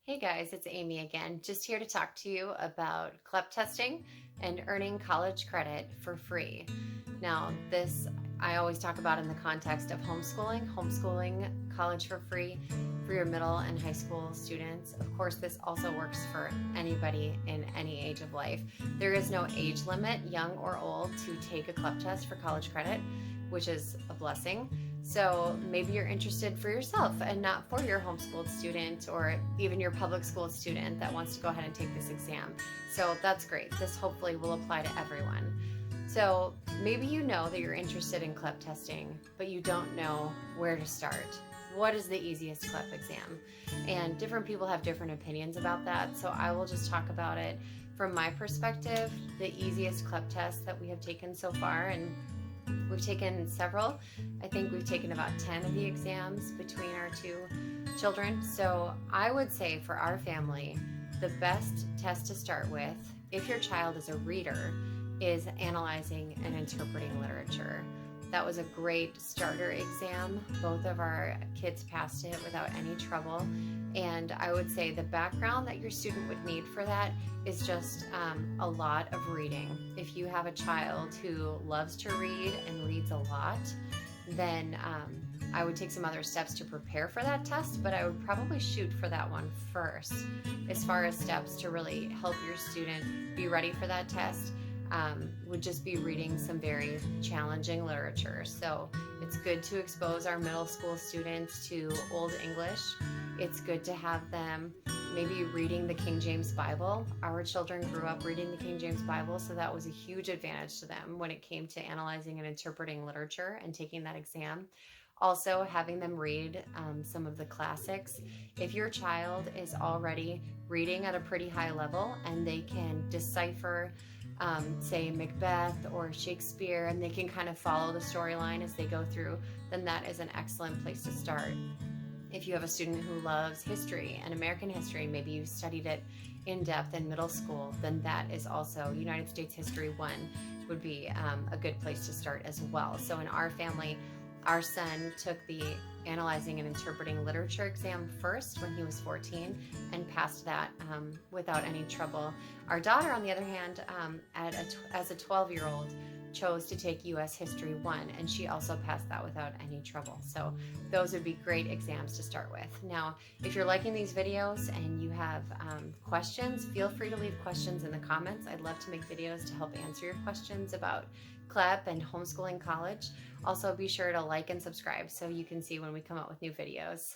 Hey guys, it's Amy again, just here to talk to you about CLEP testing and earning college credit for free. Now, this I always talk about in the context of homeschooling college for free for your middle and high school students. Of course, this also works for anybody in any age of life. There is no age limit, young or old, to take a CLEP test for college credit, which is a blessing. So maybe you're interested for yourself and not for your homeschooled student or even your public school student that wants to go ahead and take this exam. So that's great. This hopefully will apply to everyone. So maybe you know that you're interested in CLEP testing, but you don't know where to start. What is the easiest CLEP exam? And different people have different opinions about that. So I will just talk about it from my perspective, the easiest CLEP test that we have taken so far. And we've taken several. I think we've taken about 10 of the exams between our two children. So I would say for our family, the best test to start with, if your child is a reader, is analyzing and interpreting literature. That was a great starter exam. Both of our kids passed it without any trouble. And I would say the background that your student would need for that is just a lot of reading. If you have a child who loves to read and reads a lot, then I would take some other steps to prepare for that test, but I would probably shoot for that one first. As far as steps to really help your student be ready for that test, would just be reading some very challenging literature. So it's good to expose our middle school students to Old English. It's good to have them maybe reading the King James Bible. Our children grew up reading the King James Bible, so that was a huge advantage to them when it came to analyzing and interpreting literature and taking that exam. Also, having them read some of the classics. If your child is already reading at a pretty high level and they can decipher say Macbeth or Shakespeare, and they can kind of follow the storyline as they go through, then that is an excellent place to start. If you have a student who loves history and American history, maybe you studied it in depth in middle school, then that is also United States History 1 would be a good place to start as well. So in our family, our son took the analyzing and interpreting literature exam first when he was 14 and passed that without any trouble. Our daughter, on the other hand, as a 12-year-old, chose to take U.S. History 1, and she also passed that without any trouble. So those would be great exams to start with. Now, if you're liking these videos and you have questions, feel free to leave questions in the comments. I'd love to make videos to help answer your questions about CLEP and homeschooling college. Also, be sure to like and subscribe so you can see when we come out with new videos.